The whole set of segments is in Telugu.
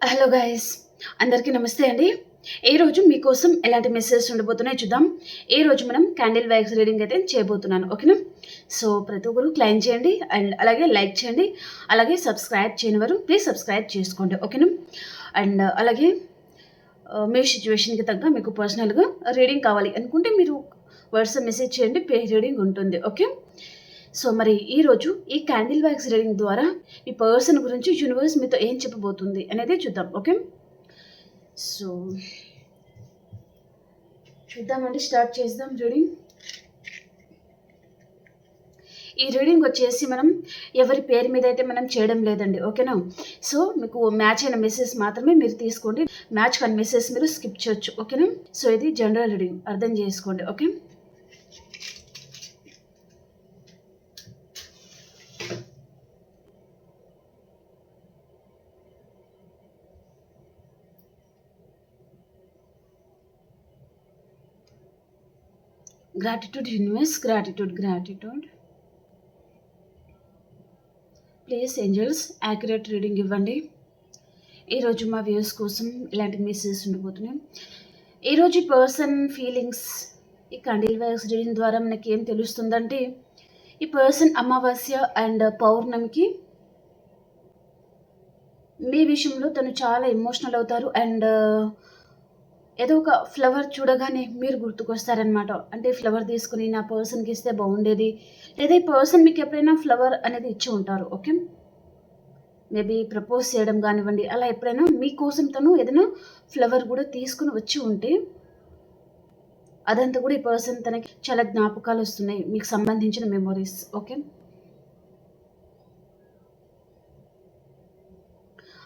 హలో గైస్, అందరికీ నమస్తే అండి. ఏ రోజు మీకోసం ఎలాంటి మెసేజెస్ ఉండబోతున్నాయో చూద్దాం. ఏ రోజు మనం క్యాండిల్ వ్యాక్స్ రీడింగ్ అయితే చేయబోతున్నాను, ఓకేనా? సో ప్రతి ఒక్కరు క్లైమ్ చేయండి అండ్ అలాగే లైక్ చేయండి. అలాగే సబ్స్క్రైబ్ చేయని వారు ప్లీజ్ సబ్స్క్రైబ్ చేసుకోండి, ఓకేనా? అండ్ అలాగే మీ సిచ్యువేషన్కి తగ్గ మీకు పర్సనల్గా రీడింగ్ కావాలి అనుకుంటే మీరు వాట్సాప్ మెసేజ్ చేయండి, పే రీడింగ్ ఉంటుంది, ఓకే? సో మరి ఈరోజు ఈ క్యాండిల్ వ్యాక్స్ రీడింగ్ ద్వారా మీ పర్సన్ గురించి యూనివర్స్ మీతో ఏం చెప్పబోతుంది అనేది చూద్దాం, ఓకే? సో చూద్దామండి, స్టార్ట్ చేద్దాం రీడింగ్. ఈ రీడింగ్ వచ్చేసి మనం ఎవరి పేరు మీద అయితే మనం చేయడం లేదండి, ఓకేనా? సో మీకు మ్యాచ్ అయిన మెసేజ్ మాత్రమే మీరు తీసుకోండి, మ్యాచ్ కాని మెసేజ్ మీరు స్కిప్ చేయొచ్చు, ఓకేనా? సో ఇది జనరల్ రీడింగ్, అర్థం చేసుకోండి, okay? Gratitude universe, gratitude. Please angels accurate reading ఇవ్వండి. ఈరోజు మా వ్యూస్ కోసం ఇలాంటి మెసేజెస్ ఉండిపోతున్నాయి. ఈరోజు పర్సన్ ఫీలింగ్స్ ఈ క్యాండిల్ వ్యాక్స్ రీడింగ్ ద్వారా మనకి ఏం తెలుస్తుందంటే, ఈ పర్సన్ అమావాస్య అండ్ పౌర్ణమికి మీ విషయంలో తను చాలా ఎమోషనల్ అవుతారు అండ్ ఏదో ఒక ఫ్లవర్ చూడగానే మీరు గుర్తుకొస్తారనమాట. అంటే ఫ్లవర్ తీసుకుని నా పర్సన్కి ఇస్తే బాగుండేది, లేదా ఈ పర్సన్ మీకు ఎప్పుడైనా ఫ్లవర్ అనేది ఇచ్చి ఉంటారు, ఓకే? మేబీ ప్రపోజ్ చేయడం కానివ్వండి, అలా ఎప్పుడైనా మీకోసం తను ఏదైనా ఫ్లవర్ కూడా తీసుకుని వచ్చి ఉంటే అదంతా కూడా ఈ పర్సన్ తనకి చాలా జ్ఞాపకాలు వస్తున్నాయి, మీకు సంబంధించిన మెమొరీస్, ఓకే?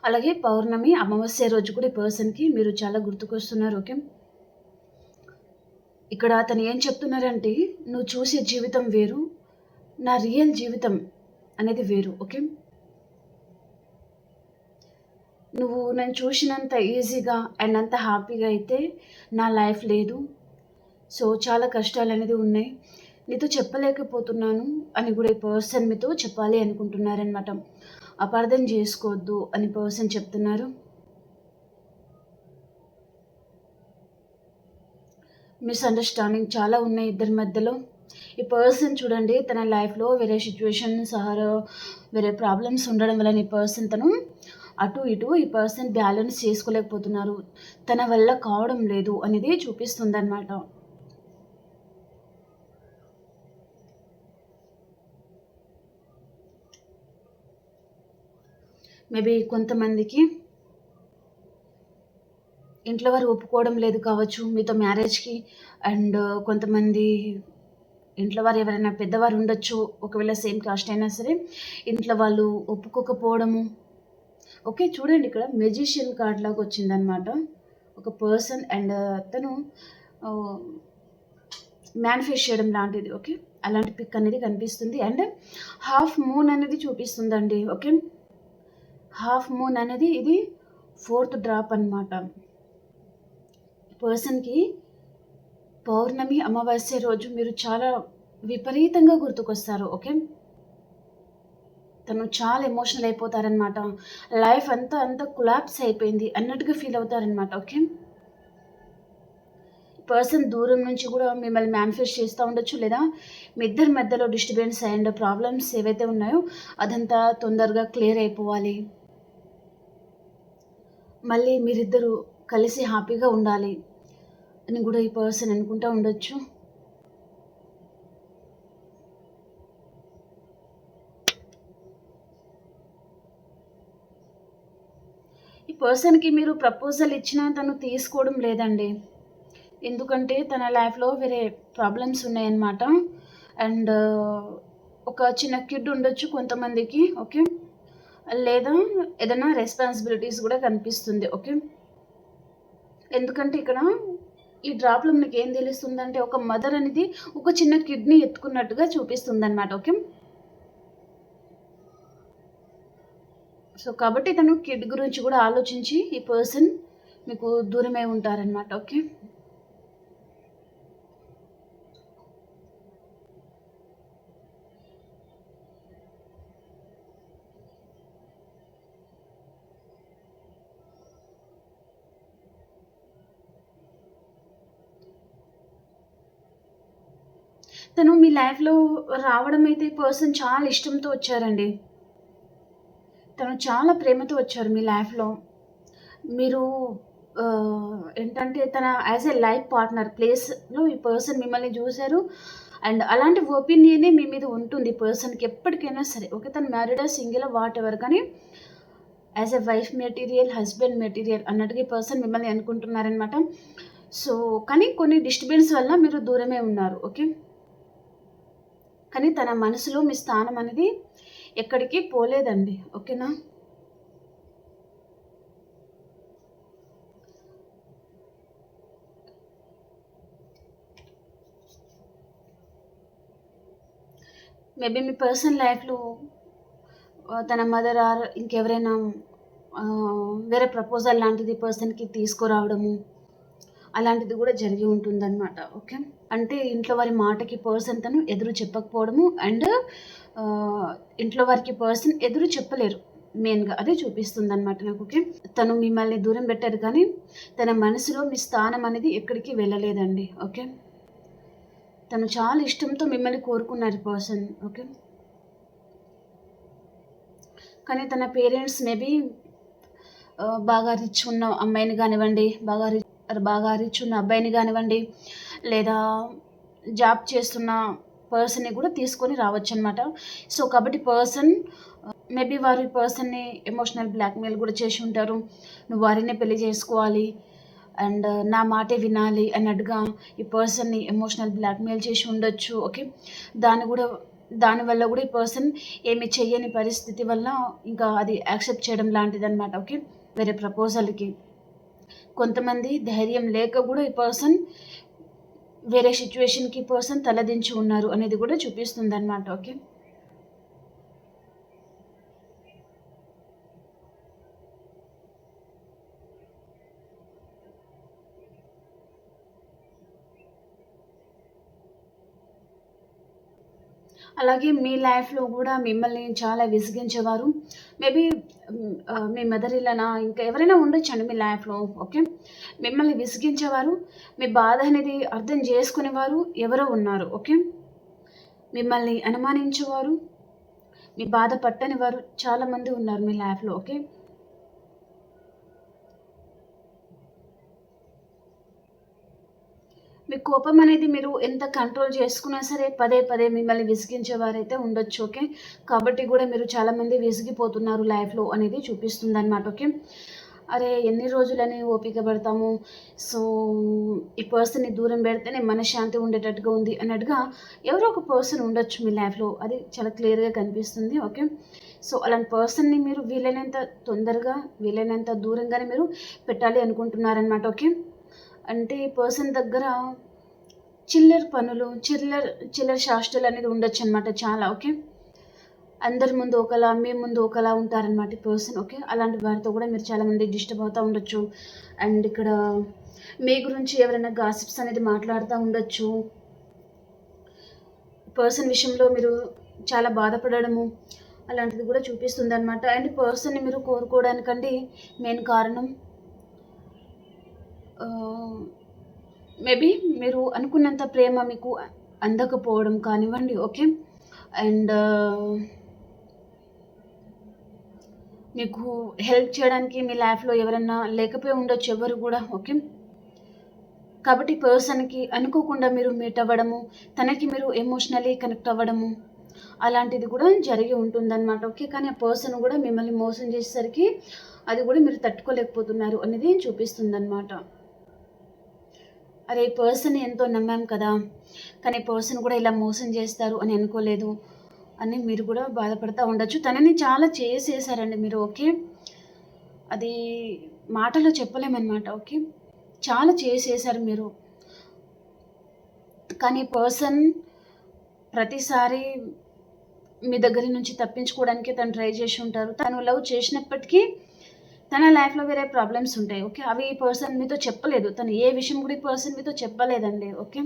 అలాగే పౌర్ణమి అమావాస్య రోజు కూడా ఈ పర్సన్కి మీరు చాలా గుర్తుకొస్తున్నారు, ఓకే? ఇక్కడ అతను ఏం చెప్తున్నారంటే, నువ్వు చూసే జీవితం వేరు, నా రియల్ జీవితం అనేది వేరు, ఓకే? నువ్వు నన్ను చూసినంత ఈజీగా అండ్ అంత హ్యాపీగా అయితే నా లైఫ్ లేదు. సో చాలా కష్టాలు అనేది ఉన్నాయి, నీతో చెప్పలేకపోతున్నాను అని కూడా ఈ పర్సన్ మీతో చెప్పాలి అనుకుంటున్నారనమాట. అపార్థం చేసుకోవద్దు అని పర్సన్ చెప్తున్నారు. మిస్అండర్స్టాండింగ్ చాలా ఉన్నాయి ఇద్దరి మధ్యలో. ఈ పర్సన్ చూడండి, తన లైఫ్లో వేరే సిచ్యువేషన్ సహారా వేరే ప్రాబ్లమ్స్ ఉండడం వల్ల ఈ పర్సన్ తను అటు ఇటు ఈ పర్సన్ బ్యాలెన్స్ చేసుకోలేకపోతున్నారు, తన వల్ల కావడం లేదు అనేది చూపిస్తుంది అనమాట. మేబీ కొంతమందికి ఇంట్లో వారు ఒప్పుకోవడం లేదు కావచ్చు మీతో మ్యారేజ్కి, అండ్ కొంతమంది ఇంట్లో వారు ఎవరైనా పెద్దవారు ఉండొచ్చు, ఒకవేళ సేమ్ కాస్ట్ అయినా సరే ఇంట్లో వాళ్ళు ఒప్పుకోకపోవడము, ఓకే? చూడండి, ఇక్కడ మెజిషియన్ కార్డ్ లాగా వచ్చిందనమాట. ఒక పర్సన్ అండ్ తను మేనిఫెస్ట్ చేయడం లాంటిది, ఓకే? అలాంటి పిక్ అనేది కనిపిస్తుంది అండ్ హాఫ్ మూన్ అనేది చూపిస్తుందండి, ఓకే? హాఫ్ మూన్ అనేది ఇది 4th డ్రాప్ అనమాట. పర్సన్కి పౌర్ణమి అమావాస్య రోజు మీరు చాలా విపరీతంగా గుర్తుకొస్తారు, ఓకే? తను చాలా ఎమోషనల్ అయిపోతారనమాట, లైఫ్ అంతా కొలాప్స్ అయిపోయింది అన్నట్టుగా ఫీల్ అవుతారనమాట, ఓకే? పర్సన్ దూరం నుంచి కూడా మిమ్మల్ని మేనిఫెస్ట్ చేస్తూ ఉండొచ్చు, లేదా మీ ఇద్దరి మధ్యలో డిస్టర్బెన్స్ అండ్ ప్రాబ్లమ్స్ ఏవైతే ఉన్నాయో అదంతా తొందరగా క్లియర్ అయిపోవాలి, మళ్ళీ మీరిద్దరూ కలిసి హ్యాపీగా ఉండాలి అని కూడా ఈ పర్సన్ అనుకుంటూ ఉండొచ్చు. ఈ పర్సన్కి మీరు ప్రపోజల్ ఇచ్చినా తను తీసుకోవడం లేదండి, ఎందుకంటే తన లైఫ్లో వేరే ప్రాబ్లమ్స్ ఉన్నాయన్నమాట. అండ్ ఒక చిన్న కిడ్ ఉండొచ్చు కొంతమందికి, ఓకే? లేదా ఏదైనా రెస్పాన్సిబిలిటీస్ కూడా కనిపిస్తుంది, ఓకే? ఎందుకంటే ఇక్కడ ఈ డ్రాప్లో మనకి ఏం తెలుస్తుందంటే, ఒక మదర్ అనేది ఒక చిన్న కిడ్ని ఎత్తుకున్నట్టుగా చూపిస్తుంది అనమాట, ఓకే? సో కాబట్టి తను కిడ్ గురించి కూడా ఆలోచించి ఈ పర్సన్ మీకు దూరమై ఉంటారనమాట, ఓకే? తను మీ లైఫ్‌లో రావడం అయితే పర్సన్ చాలా ఇష్టంతో వచ్చారండి. తను చాలా ప్రేమతో వచ్చారు మీ లైఫ్‌లో. మీరు ఏంటంటే తన యాస్ ఎ లైఫ్ పార్ట్నర్ ప్లేస్‌లో ఈ పర్సన్ మిమ్మల్ని జూసారు. అండ్ అలాంటి ఒపీనియనే మీ మీద ఉంటుంది ఈ పర్సన్‌కి ఎప్పటికైనా సరే. ఓకే. తను మ్యారీడా, సింగిలా వాటెవర్ కానీ as a wife material, husband material అన్నట్టుగా ఈ పర్సన్ మిమ్మల్ని అనుకుంటున్నారనమాట. సో, కానీ కొన్ని డిస్టర్బెన్స్ వల్ల మీరు దూరమే ఉన్నారు. ఓకే. కానీ తన మనసులో మీ స్థానం అనేది ఎక్కడికి పోలేదండి. ఓకేనా? మేబీ మీ పర్సనల్ లైఫ్‌లో తన మదర్ ఆర్ ఇంకెవరైనా వేరే ప్రపోజల్ లాంటిది పర్సన్‌కి తీసుకురావడము, అలాంటిది గూడా జరిగి ఉంటుందనమాట. ఓకే. అంటే ఇంట్లో వారి మాటకి పర్సన్ తను ఎదురు చెప్పకపోవడము అండ్ ఇంట్లో వారికి పర్సన్ ఎదురు చెప్పలేరు. మెయిన్‌గా అదే చూపిస్తుందనమాట నాకు. ఓకే. తను మిమ్మల్ని దూరం పెట్టారు కానీ, తన మనసులో మీ స్థానం అనేది ఎక్కడికి వెళ్ళలేదండి. ఓకే. తను చాలా ఇష్టంతో మిమ్మల్ని కోరుకున్నారు ఈ పర్సన్. ఓకే. కానీ తన పేరెంట్స్ మేబీ బాగా రిచ్ ఉన్న అమ్మాయిని గానివ్వండి, బాగా రిచ్ ఉన్న అబ్బాయిని గానివ్వండి, లేదా జాబ్ చేస్తున్న పర్సన్‌ని గూడా తీసుకొని రావచ్చనమాట. సో, కాబట్టి పర్సన్ మేబీ వారు ఈ పర్సన్‌ని ఎమోషనల్ బ్లాక్‌మెయిల్ గూడా చేసి ఉంటారు. నువ్వు వారినే పెళ్లి చేసుకోవాలి అండ్ నా మాటే వినాలి అన్నట్టుగా ఈ పర్సన్‌ని ఎమోషనల్ బ్లాక్‌మెయిల్ చేసి ఉండొచ్చు. ఓకే. దానివల్ల గూడా ఈ పర్సన్ ఏమి చెయ్యని పరిస్థితి వల్ల ఇంకా అది యాక్సెప్ట్ చేయడం లాంటిదనమాట. ఓకే. వేరే ప్రపోజల్‌కి. కొంతమంది ధైర్యం లేక గూడా ఈ పర్సన్ వేరే సిట్యుయేషన్‌కి పర్సన్ తలదించి ఉన్నారు అనేది గూడా చూపిస్తుందనమాట. ఓకే. అలాగే మీ లైఫ్‌లో గూడా మిమ్మల్ని చాలా విసిగించేవారు. మేబీ మీ మదర్ ఇల్లనా ఇంకా ఎవరైనా ఉండొచ్చండి మీ లైఫ్‌లో. ఓకే. మిమ్మల్ని విసిగించేవారు. మీ బాధ అనేది అర్థం జేసుకునేవారు ఎవరో ఉన్నారు. ఓకే. మిమ్మల్ని అనుమానించేవారు, మీ బాధ పట్టని వారు చాలామంది ఉన్నారు మీ లైఫ్‌లో. ఓకే. మీ కోపం అనేది మీరు ఎంత కంట్రోల్ చేసుకున్నా సరే పదే పదే మిమ్మల్ని విసిగించేవారైతే ఉండొచ్చు. ఓకే. కాబట్టి గూడా మీరు చాలామంది విసిగిపోతున్నారు లైఫ్‌లో అనేది చూపిస్తుందనమాట. ఓకే. అరే! ఎన్ని రోజులని ఓపిక పడతాము. సో, ఈ పర్సన్‌ని దూరం పెడితేనే మనశ్శాంతి ఉండేటట్టుగా ఉంది అన్నట్టుగా ఎవరో ఒక పర్సన్ ఉండొచ్చు మీ లైఫ్‌లో. అది చాలా క్లియర్‌గా కనిపిస్తుంది. ఓకే. సో, అలాంటి పర్సన్‌ని మీరు వీలైనంత తొందరగా, వీలైనంత దూరంగానే మీరు పెట్టాలి అనుకుంటున్నారనమాట. ఓకే. అంటే ఈ పర్సన్ దగ్గర చిల్లర పనులు, చిల్లర చేష్టలనేది ఉండొచ్చనమాట చాలా. ఓకే. అందరి ముందు ఒకలా, మీ ముందు ఒకలా ఉంటారనమాట ఈ పర్సన్. ఓకే. అలాంటి వారితో గూడా మీరు చాలామంది డిస్టర్బ్ అవుతా ఉండొచ్చు. అండ్ ఇక్కడ మీ గురించి ఎవరైనా గాసిప్స్ అనేది మాట్లాడుతా ఉండొచ్చు. పర్సన్ విషయంలో మీరు చాలా బాధపడడము, అలాంటిది గూడా చూపిస్తుందనమాట. అండ్ పర్సన్‌ని మీరు కోరుకోవడానికండి మెయిన్ కారణం ఆహ్, మేబీ మీరు అనుకున్నంత ప్రేమ మీకు అందకపోవడం కానివ్వండి. ఓకే. అండ్ మీకు హెల్ప్ చేయడానికి మీ లైఫ్‌లో ఎవరన్నా లేకపోయి ఉండొచ్చు ఎవ్వరు గూడా. ఓకే. కాబట్టి పర్సన్‌కి అనుకోకుండా మీరు మీట్ అవ్వడము, తనకి మీరు ఎమోషనల్లీ కనెక్ట్ అవ్వడము, అలాంటిది గూడా జరిగి ఉంటుందనమాట. ఓకే. కానీ ఆ పర్సన్ గూడా మిమ్మల్ని మోసం చేసేసరికి అది గూడా మీరు తట్టుకోలేకపోతున్నారు అనేది చూపిస్తుందనమాట. అరే! ఈ పర్సన్‌ని ఎంతో నమ్మాం కదా! కానీ పర్సన్ గూడా ఇలా మోసం చేస్తారు అని అనుకోలేదు అని మీరు గూడా బాధపడతా ఉండొచ్చు. తనని చాలా చేసేసారండి మీరు. ఓకే. అది మాటలో చెప్పలేమనమాట. ఓకే. చాలా చేసేసారు మీరు. కానీ పర్సన్ ప్రతిసారి మీ దగ్గర నుంచి తప్పించుకోవడానికే తను ట్రై చేసి ఉంటారు. తను లవ్ చేసినప్పటికీ తన లైఫ్‌లో వేరే ప్రాబ్లమ్స్ ఉంటాయి. ఓకే. అవి ఈ పర్సన్ మీతో చెప్పలేదు. తను ఏ విషయం కూడా ఈ పర్సన్ మీతో చెప్పలేదండి. ఓకే.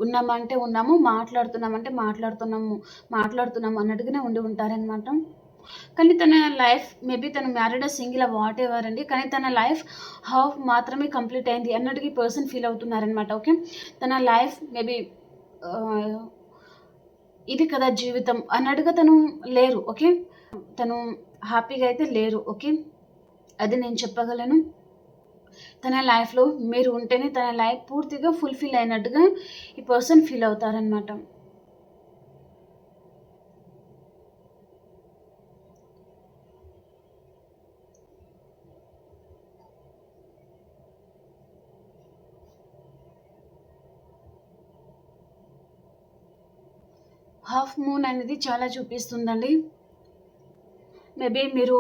ఉన్నామంటే ఉన్నాము, మాట్లాడుతున్నామంటే మాట్లాడుతున్నాము అన్నట్టుగానే ఉండి ఉంటారనమాట. కానీ తన లైఫ్ మేబీ తను మ్యారీడ్ సింగిల్ వాట్ ఎవర్ అండి, కానీ తన లైఫ్ హాఫ్ మాత్రమే కంప్లీట్ అయింది అన్నట్టుగా ఈ పర్సన్ ఫీల్ అవుతున్నారనమాట. ఓకే, తన లైఫ్ మేబీ ఇది కదా జీవితం అన్నట్టుగా తను లేరు. ఓకే, తను హ్యాపీగా అయితే లేరు. ఓకే, అది నేను చెప్పగలను. తన లైఫ్లో మీరు ఉంటేనే తన లైఫ్ పూర్తిగా ఫుల్ఫిల్ అయినట్టుగా ఈ పర్సన్ ఫీల్ అవుతారనమాట. హాఫ్ మూన్ అనేది చాలా చూపిస్తుందండి. మేబీ మీరు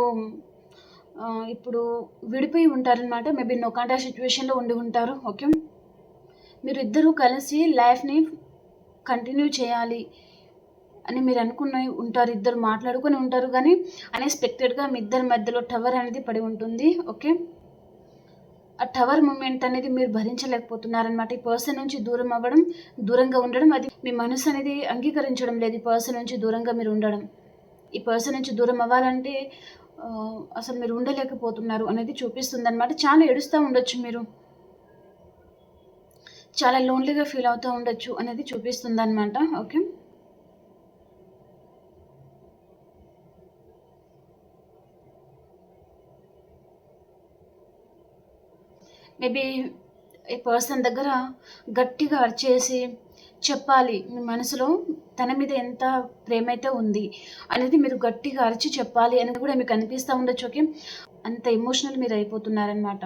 ఇప్పుడు విడిపోయి ఉంటారనమాట. మేబీ నొకాటా సిచ్యువేషన్లో ఉండి ఉంటారు. ఓకే, మీరు ఇద్దరూ కలిసి లైఫ్ని కంటిన్యూ చేయాలి అని మీరు అనుకుని ఉంటారు, ఇద్దరు మాట్లాడుకొని ఉంటారు, కానీ అన్ఎక్స్పెక్టెడ్గా మీ ఇద్దరి మధ్యలో టవర్ అనేది పడి ఉంటుంది. ఓకే, ఆ టవర్ మూమెంట్ అనేది మీరు భరించలేకపోతున్నారనమాట. ఈ పర్సన్ నుంచి దూరం అవ్వడం, దూరంగా ఉండడం, అది మీ మనసు అనేది అంగీకరించడం లేదు. ఈ పర్సన్ నుంచి దూరంగా మీరు ఉండడం, ఈ పర్సన్ నుంచి దూరం అవ్వాలంటే అసలు మీరు ఉండలేకపోతున్నారు అనేది చూపిస్తుందనమాట. చాలా ఏడుస్తూ ఉండొచ్చు, మీరు చాలా లోన్లీగా ఫీల్ అవుతూ ఉండొచ్చు అనేది చూపిస్తుందనమాట. ఓకే, మేబీ ఈ పర్సన్ దగ్గర గట్టిగా అరిచేసి చెప్పాలి, మీ మనసులో తన మీద ఎంత ప్రేమ అయితే ఉంది అనేది మీరు గట్టిగా అరిచి చెప్పాలి అని కూడా మీకు అనిపిస్తూ ఉండొచ్చు. ఓకే, అంత ఎమోషనల్ మీరు అయిపోతున్నారనమాట.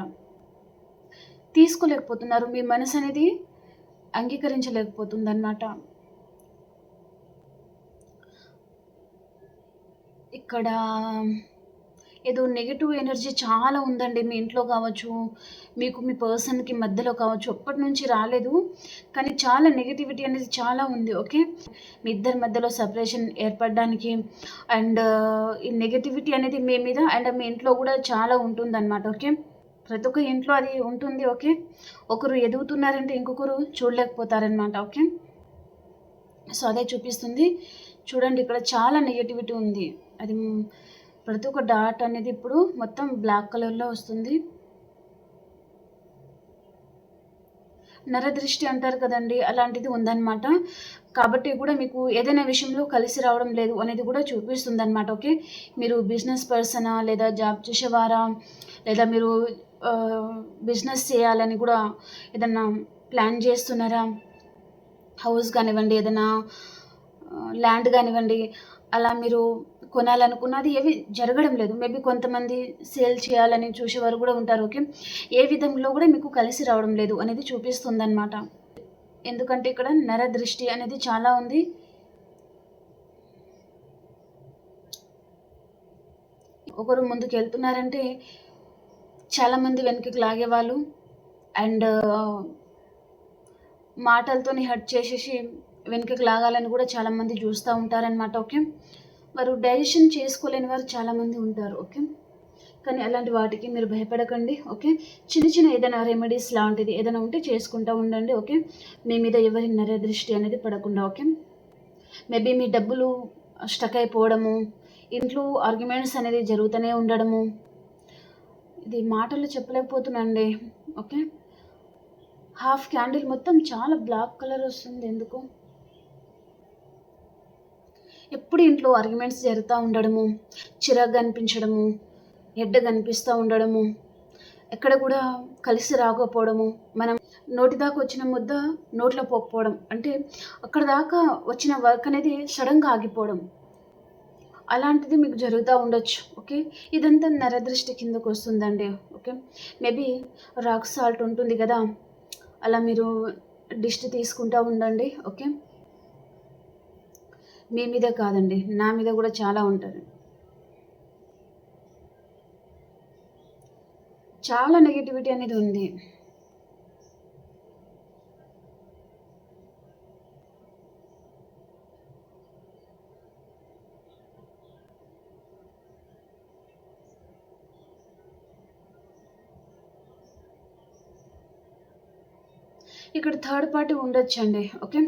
తీసుకోలేకపోతున్నారు, మీ మనసు అనేది అంగీకరించలేకపోతుందన్నమాట. ఇక్కడ ఏదో నెగెటివ్ ఎనర్జీ చాలా ఉందండి మీ ఇంట్లో కావచ్చు, మీకు మీ పర్సన్కి మధ్యలో కావచ్చు. అప్పటి నుంచి రాలేదు, కానీ చాలా నెగటివిటీ అనేది చాలా ఉంది. ఓకే, మీ ఇద్దరి మధ్యలో సపరేషన్ ఏర్పడడానికి అండ్ ఈ నెగటివిటీ అనేది మీ మీద అండ్ మీ ఇంట్లో కూడా చాలా ఉంటుందన్నమాట. ఓకే, ప్రతి ఒక్క ఇంట్లో అది ఉంటుంది. ఓకే, ఒకరు ఎదుగుతున్నారంటే ఇంకొకరు చూడలేకపోతారనమాట. ఓకే, సో అదే చూపిస్తుంది. చూడండి, ఇక్కడ చాలా నెగటివిటీ ఉంది. అది ప్రతి ఒక్క డాట్ అనేది ఇప్పుడు మొత్తం బ్లాక్ కలర్లో వస్తుంది. నరదృష్టి అంటారు కదండి, అలాంటిది ఉందన్నమాట. కాబట్టి కూడా మీకు ఏదైనా విషయంలో కలిసి రావడం లేదు అనేది కూడా చూపిస్తుంది అనమాట. ఓకే, మీరు బిజినెస్ పర్సనా, లేదా జాబ్ చేసేవారా, లేదా మీరు బిజినెస్ చేయాలని కూడా ఏదన్నా ప్లాన్ చేస్తున్నారా, హౌస్ కానివ్వండి, ఏదైనా ల్యాండ్ కానివ్వండి, అలా మీరు కొనాలనుకున్నది ఏవి జరగడం లేదు. మేబీ కొంతమంది సేల్ చేయాలని చూసేవారు కూడా ఉంటారు. ఓకే, ఏ విధంలో కూడా మీకు కలిసి రావడం లేదు అనేది చూపిస్తుందన్నమాట. ఎందుకంటే ఇక్కడ నరదృష్టి అనేది చాలా ఉంది. ఒకరు ముందుకు వెళ్తున్నారంటే చాలామంది వెనక్కి లాగేవాళ్ళు అండ్ మాటలతోని హర్ట్ చేసేసి వెనుకకి లాగాలని కూడా చాలామంది చూస్తూ ఉంటారనమాట. ఓకే, వారు డైజెషన్ చేసుకోలేని వారు చాలామంది ఉంటారు. ఓకే, కానీ అలాంటి వాటికి మీరు భయపడకండి. ఓకే, చిన్న చిన్న ఏదైనా రెమెడీస్ లాంటిది ఏదైనా ఉంటే చేసుకుంటూ ఉండండి. ఓకే, మీ మీద ఎవరి నరదృష్టి అనేది పడకుండా. ఓకే, మేబీ మీ డబ్బులు స్టక్ అయిపోవడము, ఇంట్లో ఆర్గ్యుమెంట్స్ అనేది జరుగుతూనే ఉండడము, ఇది మాటల్లో చెప్పలేకపోతున్నానండి. ఓకే, హాఫ్ క్యాండిల్ మొత్తం చాలా బ్లాక్ కలర్ వస్తుంది. ఎందుకు ఎప్పుడు ఇంట్లో ఆర్గ్యుమెంట్స్ జరుగుతూ ఉండడము, చిరాగ్గా అనిపించడము, హెడ్ కనిపిస్తూ ఉండడము, ఎక్కడ కూడా కలిసి రాకపోవడము, మనం నోటి దాకా వచ్చిన ముద్ద నోట్లో పోకపోవడం, అంటే అక్కడ దాకా వచ్చిన వర్క్ అనేది సడన్గా ఆగిపోవడం, అలాంటిది మీకు జరుగుతూ ఉండొచ్చు. ఓకే, ఇదంతా నరదృష్టి కిందకు వస్తుందండి. ఓకే, మేబీ రాక్ సాల్ట్ ఉంటుంది కదా, అలా మీరు డిస్ట్ తీసుకుంటూ ఉండండి. ఓకే, మీ మీదే కాదండి, నా మీద కూడా చాలా ఉంటుంది. చాలా నెగటివిటీ అనేది ఉంది. ఇక్కడ థర్డ్ పార్టీ ఉండొచ్చండి. Okay,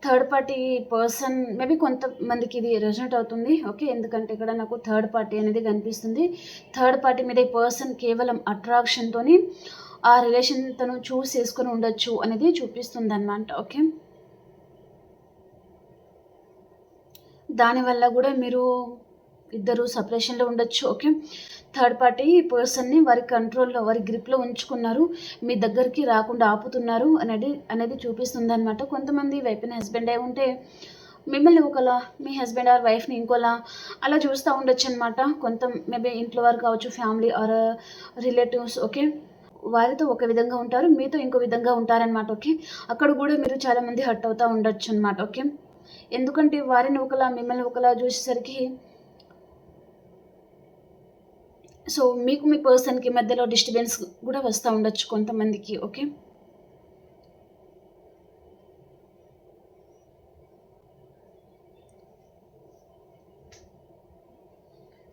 third party person maybe కొంతమందికి ఇది రెజొనేట్ అవుతుంది. ఓకే. ఎందుకంటే ఇక్కడ నాకు థర్డ్ పార్టీ అనేది కనిపిస్తుంది. థర్డ్ పార్టీ మీద ఈ పర్సన్ కేవలం అట్రాక్షన్‌తోని ఆ రిలేషన్ తను చూస్ చేసుకొని ఉండొచ్చు అనేది చూపిస్తుందనమాట. ఓకే. దానివల్ల గూడా మీరు ఇద్దరు సెపరేషన్‌లో ఉండొచ్చు. ఓకే. థర్డ్ పార్టీ పర్సన్‌ని వారి కంట్రోల్‌లో, వారి గ్రిప్‌లో ఉంచుకున్నారు. మీ దగ్గరికి రాకుండా ఆపుతున్నారు అనేది చూపిస్తుందనమాట. కొంతమంది వైఫ్ అండ్ హస్బెండ్ అయి ఉంటే మిమ్మల్ని ఒకలా, మీ హస్బెండ్ ఆర్ వైఫ్‌ని ఇంకోలా అలా చూస్తా ఉండొచ్చనమాట. మేబీ ఇంట్లో వారు కావచ్చు, ఫ్యామిలీ ఆర్ రిలేటివ్స్. ఓకే. వారితో ఒక విధంగా ఉంటారు. మీతో ఇంకో విధంగా ఉంటారనమాట. ఓకే. అక్కడ గూడా మీరు చాలామంది హర్ట్ అవుతా ఉండొచ్చనమాట. ఓకే. ఎందుకంటే వారిని ఒకలా, మిమ్మల్ని ఒకలా చూసేసరికి సో, మీకు మీ పర్సన్‌కి మధ్యలో డిస్టర్బెన్స్ గూడా వస్తా ఉండొచ్చు కొంతమందికి. ఓకే.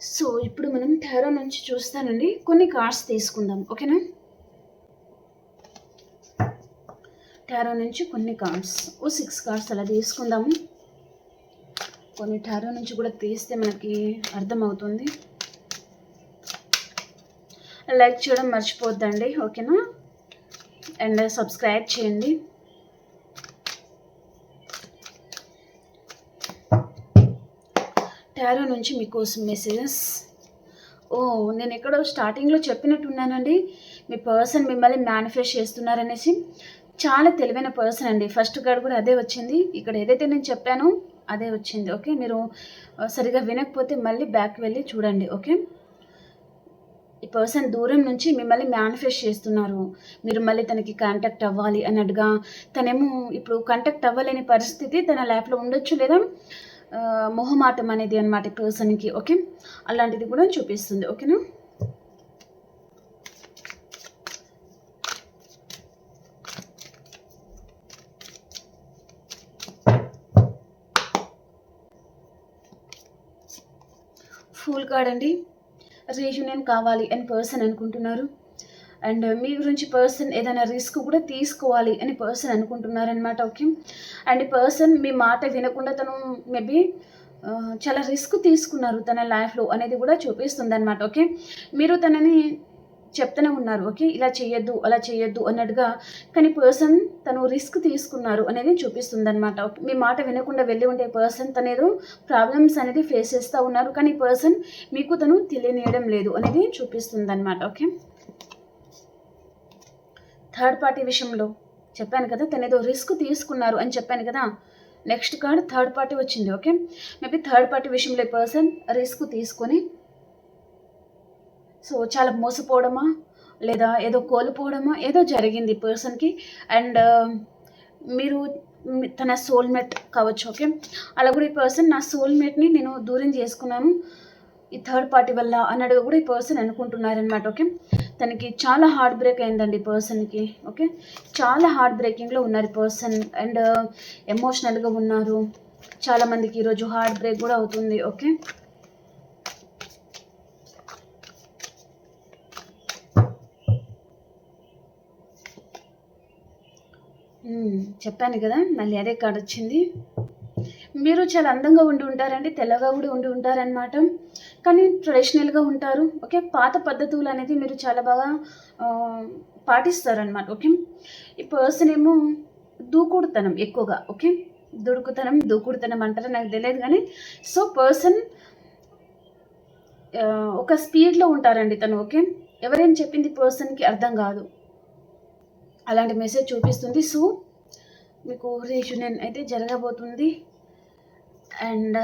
సో, ఇప్పుడు మనం టారో నుంచి చూస్తానండి. కొన్ని కార్డ్స్ తీసుకుందాం. ఓకేనా? టారో నుంచి కొన్ని కార్డ్స్. 6 కార్డ్స్ అలా తీసుకుందాము. కొన్ని టారో నుంచి కూడా తీస్తే మనకి అర్థమవుతుంది. లైక్ చేయడం మర్చిపోద్దండి. ఓకేనా? అండ్ సబ్స్క్రైబ్ చేయండి. టారో నుంచి మీకోసం మెసేజెస్. నేను ఎక్కడో స్టార్టింగ్‌లో చెప్పినట్టున్నానండి. మీ పర్సన్ మిమ్మల్ని మేనిఫెస్ట్ చేస్తున్నారనేసి. చాలా తెలివైన పర్సన్ అండి. ఫస్ట్ కార్డ్ కూడా అదే వచ్చింది. ఇక్కడ ఏదైతే నేను చెప్పానో అదే వచ్చింది. ఓకే. మీరు సరిగ్గా వినకపోతే మళ్ళీ బ్యాక్ వెళ్ళి చూడండి. ఓకే. ఈ పర్సన్ దూరం నుంచి మిమ్మల్ని మేనిఫెస్ట్ చేస్తున్నారు. మీరు మళ్ళీ తనకి కాంటాక్ట్ అవ్వాలి అన్నట్టుగా. తనేమో ఇప్పుడు కాంటాక్ట్ అవ్వలేని పరిస్థితి తన లైఫ్‌లో ఉండొచ్చు, లేదా మొహమాటం అనేది అనమాట ఈ పర్సన్‌కి. ఓకే. అలాంటిది కూడా చూపిస్తుంది. ఓకేనా? ఫూల్ కార్డ్ అండి. రీయూనియన్ కావాలి అని పర్సన్ అనుకుంటున్నారు. అండ్ మీ గురించి పర్సన్ ఏదైనా రిస్క్ కూడా తీసుకోవాలి అని పర్సన్ అనుకుంటున్నారనమాట. ఓకే. అండ్ ఈ పర్సన్ మీ మాట వినకుండా తను మేబీ చాలా రిస్క్ తీసుకున్నారు తన లైఫ్‌లో అనేది కూడా చూపిస్తుందనమాట. ఓకే. మీరు తనని చెప్తూనే ఉన్నారు. ఓకే. ఇలా చేయొద్దు, అలా చేయొద్దు అన్నట్టుగా. కానీ పర్సన్ తను రిస్క్ తీసుకున్నారు అనేది చూపిస్తుందనమాట. మీ మాట వినకుండా వెళ్ళి ఉండే పర్సన్ తనేదో ప్రాబ్లమ్స్ అనేది ఫేస్ చేస్తూ ఉన్నారు. కానీ పర్సన్ మీకు తను తెలియనీయడం లేదు అనేది చూపిస్తుందనమాట. ఓకే. థర్డ్ పార్టీ విషయంలో చెప్పాను కదా, తనేదో రిస్క్ తీసుకున్నారు అని చెప్పాను కదా. నెక్స్ట్ కార్డ్ థర్డ్ పార్టీ వచ్చింది. ఓకే. మేబీ థర్డ్ పార్టీ విషయంలో ఈ పర్సన్ రిస్క్ తీసుకొని సో చాలా మోసపోవడమా, లేదా ఏదో కోల్పోవడమా ఏదో జరిగింది పర్సన్‌కి. అండ్ మీరు తన సోల్‌మేట్ కావచ్చు. ఓకే. అలా కూడా ఈ పర్సన్ నా సోల్‌మేట్‌ని నేను దూరం చేసుకున్నాను ఈ థర్డ్ పార్టీ వల్ల అన్నట్టుగా కూడా ఈ పర్సన్ అనుకుంటున్నారనమాట. ఓకే. తనకి చాలా హార్ట్ బ్రేక్ అయిందండి ఈ పర్సన్‌కి. ఓకే. చాలా హార్ట్ బ్రేకింగ్‌లో ఉన్నారు ఈ పర్సన్. అండ్ ఎమోషనల్‌గా ఉన్నారు. చాలామందికి ఈరోజు హార్ట్ బ్రేక్ కూడా అవుతుంది. ఓకే. చెప్పాను కదా, మళ్ళీ అదే కార్డ్ వచ్చింది. మీరు చాలా అందంగా ఉండి ఉంటారండి. తెల్లగా కూడా ఉండి ఉంటారనమాట. కానీ ట్రెడిషనల్‌గా ఉంటారు. ఓకే. పాత పద్ధతులు అనేది మీరు చాలా బాగా పాటిస్తారనమాట. ఓకే. ఈ పర్సన్ ఏమో దూకుడుతనం ఎక్కువగా. ఓకే. దూకుడుతనం అంటారా నాకు తెలియదు కానీ సో పర్సన్ ఒక స్పీడ్‌లో ఉంటారండి తను. ఓకే. ఎవరేం చెప్పింది పర్సన్‌కి అర్థం కాదు. అలాంటి మెసేజ్ చూపిస్తుంది. సో మీకు రీయూనియన్ అయితే జరగబోతుంది. అండ్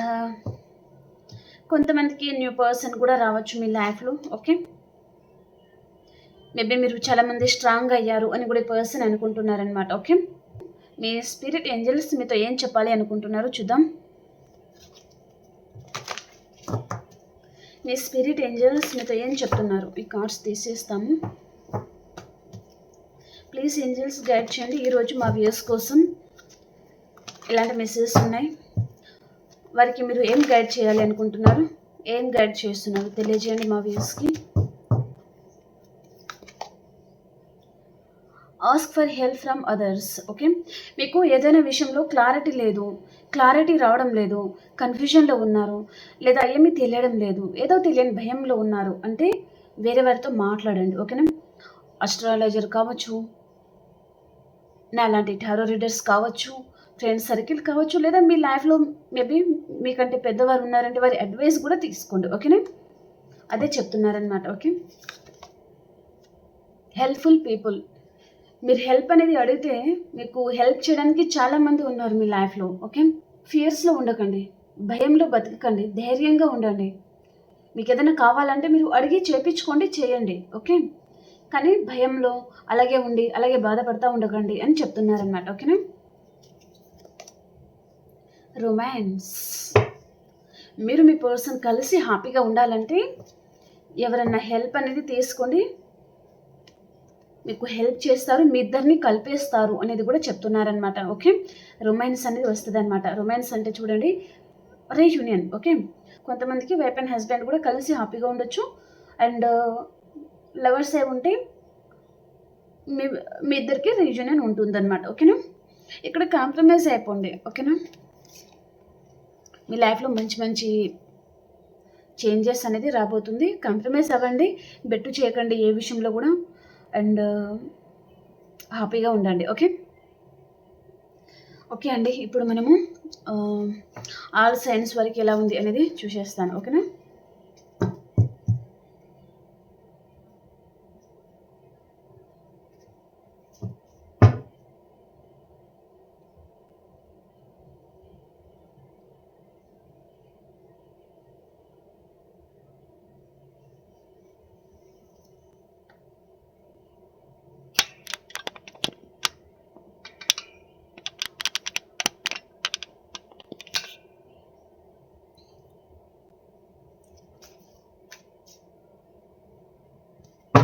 కొంతమందికి న్యూ పర్సన్ కూడా రావచ్చు మీ లైఫ్‌లో. ఓకే. మేబీ మీరు చాలామంది స్ట్రాంగ్ అయ్యారు అని కూడా ఈ పర్సన్ అనుకుంటున్నారనమాట. ఓకే. మీ స్పిరిట్ ఏంజెల్స్ మీతో ఏం చెప్పాలి అనుకుంటున్నారో చూద్దాం. మీ స్పిరిట్ ఏంజెల్స్ మీతో ఏం చెప్తున్నారు? ఈ కార్డ్స్ తీసేస్తాము. ప్లీజ్ ఏంజెల్స్ గైడ్ చేయండి. ఈరోజు మా వ్యూయర్స్ కోసం ఎలాంటి మెసేజెస్ ఉన్నాయి? వారికి మీరు ఏం గైడ్ చేయాలి అనుకుంటున్నారు? ఏం గైడ్ చేస్తున్నారు తెలియజేయండి మా వ్యూయర్స్‌కి. Ask for help from others. Okay, మీకు ఏదైనా విషయంలో క్లారిటీ లేదు, క్లారిటీ రావడం లేదు, కన్ఫ్యూజన్లో ఉన్నారు, లేదా ఏమీ తెలియడం లేదు, ఏదో తెలియని భయంలో ఉన్నారు అంటే వేరే వారితో మాట్లాడండి. ఓకేనా, అస్ట్రాలజర్ కావచ్చు, నా లాంటి టారో రీడర్స్ కావచ్చు, ఫ్రెండ్స్ సర్కిల్ కావచ్చు, లేదా మీ లైఫ్లో మేబీ మీకంటే పెద్దవారు ఉన్నారంటే వారి అడ్వైస్ కూడా తీసుకోండి. ఓకేనా, అదే చెప్తున్నారనమాట. Okay, helpful people. మీరు హెల్ప్ అనేది అడిగితే మీకు హెల్ప్ చేయడానికి చాలామంది ఉన్నారు మీ లైఫ్లో. ఓకే, ఫియర్స్లో ఉండకండి, భయంలో బతకకండి, ధైర్యంగా ఉండండి. మీకు ఏదైనా కావాలంటే మీరు అడిగి చేపించుకోండి, చేయండి. ఓకే, కానీ భయంలో అలాగే ఉండి అలాగే బాధపడతా ఉండకండి అని చెప్తున్నారనమాట. ఓకేనా, రొమాన్స్. మీరు మీ పర్సన్ కలిసి హ్యాపీగా ఉండాలంటే ఎవరన్నా హెల్ప్ అనేది తీసుకోండి, మీకు హెల్ప్ చేస్తారు, మీ ఇద్దరిని కలిపేస్తారు అనేది కూడా చెప్తున్నారనమాట. ఓకే, రొమాన్స్ అనేది వస్తుంది అనమాట. రొమాన్స్ అంటే చూడండి, రీయూనియన్. ఓకే, కొంతమందికి వైఫ్ అండ్ హస్బెండ్ కూడా కలిసి హ్యాపీగా ఉండొచ్చు, అండ్ లవర్స్ ఏ ఉంటే మీ మీ ఇద్దరికి రీయూనియన్ ఉంటుందన్నమాట. ఓకేనా, ఇక్కడ కాంప్రమైజ్ అయిపోండి. ఓకేనా, మీ లైఫ్లో మంచి మంచి చేంజెస్ అనేది రాబోతుంది. కాంప్రమైజ్ అవ్వండి, బెట్టు చేయకండి ఏ విషయంలో కూడా, అండ్ హ్యాపీగా ఉండండి. ఓకే, ఓకే అండి, ఇప్పుడు మనము ఆల్ సైన్స్ వరకు ఎలా ఉంది అనేది చూసేస్తాను. ఓకేనా,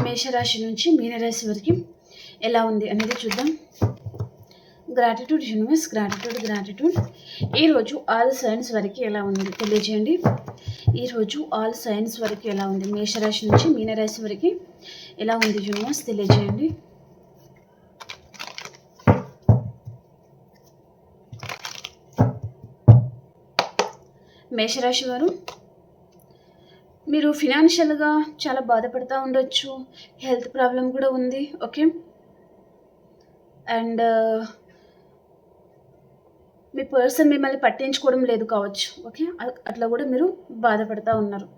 మేషరాశి నుంచి మీనరాశి వరకు ఎలా ఉంది అనేది చూద్దాం. Gratitude universe, gratitude, gratitude. ఈరోజు ఆల్ సైన్స్ వరకు ఎలా ఉంది తెలియజేయండి. ఈరోజు ఆల్ సైన్స్ వరకు ఎలా ఉంది, మేషరాశి నుంచి మీనరాశి వరకు ఎలా ఉంది యూనివర్స్ తెలియజేయండి. మేషరాశి వారు, మీరు ఫినాన్షియల్గా చాలా బాధపడుతూ ఉండొచ్చు, హెల్త్ ప్రాబ్లం కూడా ఉంది. ఓకే, అండ్ మీ పర్సన్ మిమ్మల్ని పట్టించుకోవడం లేదు కావచ్చు. ఓకే, అట్లా కూడా మీరు బాధపడుతూ ఉన్నారు.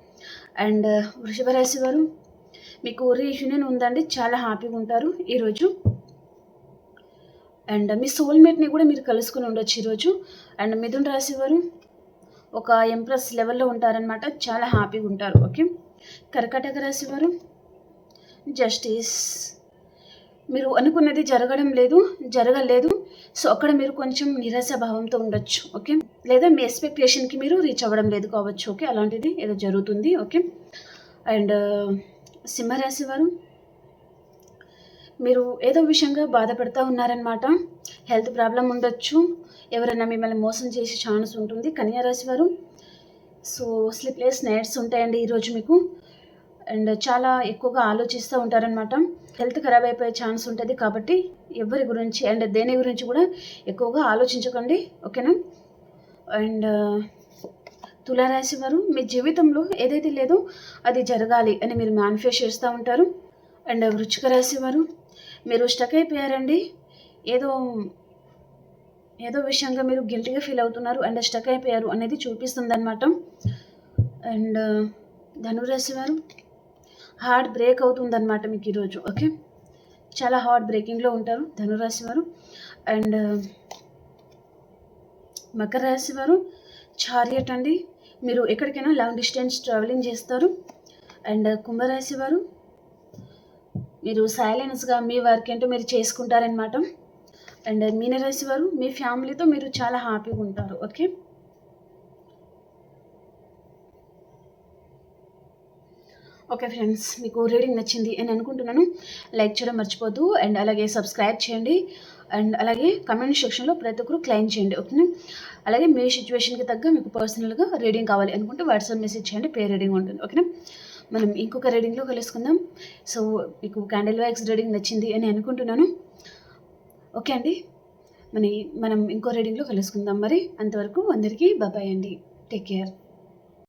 అండ్ వృషభ రాశి వారు, మీకు రీయూనియన్ ఉందండి, చాలా హ్యాపీగా ఉంటారు ఈరోజు. అండ్ మీ సోల్మేట్ని కూడా మీరు కలుసుకుని ఉండొచ్చు ఈరోజు. అండ్ మిథున రాశి వారు ఒక ఎంప్రెస్ లెవెల్లో ఉంటారనమాట, చాలా హ్యాపీగా ఉంటారు. ఓకే, కర్కాటక రాశి వారు, జస్టిస్. మీరు అనుకున్నది జరగలేదు, సో అక్కడ మీరు కొంచెం నిరాశ భావంతో ఉండొచ్చు. ఓకే, లేదా మీ ఎక్స్పెక్టేషన్కి మీరు రీచ్ అవ్వడం లేదు కావచ్చు. ఓకే, అలాంటిది ఏదో జరుగుతుంది. ఓకే, అండ్ సింహరాశి వారు, మీరు ఏదో విషయంగా బాధపడుతూ ఉన్నారనమాట, హెల్త్ ప్రాబ్లం ఉండొచ్చు, ఎవరైనా మిమ్మల్ని మోసం చేసే ఛాన్స్ ఉంటుంది. కన్యా రాశి వారు, సో స్లీప్లెస్ నైట్స్ ఉంటాయండి ఈరోజు మీకు, అండ్ చాలా ఎక్కువగా ఆలోచిస్తూ ఉంటారనమాట, హెల్త్ ఖరాబ్ అయిపోయే ఛాన్స్ ఉంటుంది. కాబట్టి ఎవరి గురించి అండ్ దేని గురించి కూడా ఎక్కువగా ఆలోచించకండి. ఓకేనా, అండ్ తులారాశి వారు, మీ జీవితంలో ఏదైతే లేదో అది జరగాలి అని మీరు మేనిఫెస్ట్ చేస్తూ ఉంటారు. అండ్ వృశ్చిక రాశి వారు, మీరు స్టక్ అయిపోయారండి, ఏదో విషయంగా మీరు గిల్టీగా ఫీల్ అవుతున్నారు అండ్ స్టక్ అయిపోయారు అనేది చూపిస్తుంది అనమాట. అండ్ ధనురాశి వారు, హార్ట్ బ్రేక్ అవుతుందన్నమాట మీకు ఈరోజు. ఓకే, చాలా హార్ట్ బ్రేకింగ్లో ఉంటారు ధనురాశి వారు. అండ్ మకర రాశి వారు, చారియట్ అండి, మీరు ఎక్కడికైనా లాంగ్ డిస్టెన్స్ ట్రావెలింగ్ చేస్తారు. అండ్ కుంభరాశి వారు, మీరు సైలెన్స్గా మీ వర్క్ ఏంటో మీరు చేసుకుంటారనమాట. అండ్ మీనరాశి వారు, మీ ఫ్యామిలీతో మీరు చాలా హ్యాపీగా ఉంటారు. ఓకే, ఓకే ఫ్రెండ్స్, మీకు రీడింగ్ నచ్చింది అని అనుకుంటున్నాను. లైక్ చేయడం మర్చిపోద్దు, అండ్ అలాగే సబ్స్క్రైబ్ చేయండి, అండ్ అలాగే కమెంట్ సెక్షన్లో ప్రతి ఒక్కరు క్లెయిమ్ చేయండి. ఓకేనా, అలాగే మీ సిచ్యువేషన్కి తగ్గ మీకు పర్సనల్గా రీడింగ్ కావాలి అనుకుంటే వాట్సాప్ మెసేజ్ చేయండి, పే రీడింగ్ ఉంటుంది. ఓకేనా, మనం ఇంకొక రీడింగ్లో కలుసుకుందాం. సో మీకు క్యాండిల్ వైక్స్ రీడింగ్ నచ్చింది అని అనుకుంటున్నాను. ఓకే అండి. మని మనం ఇంకో రీడింగ్‌లో కలుసుకుందాం మరి. అంతవరకు అందరికీ బాయ్ అండి. Take care.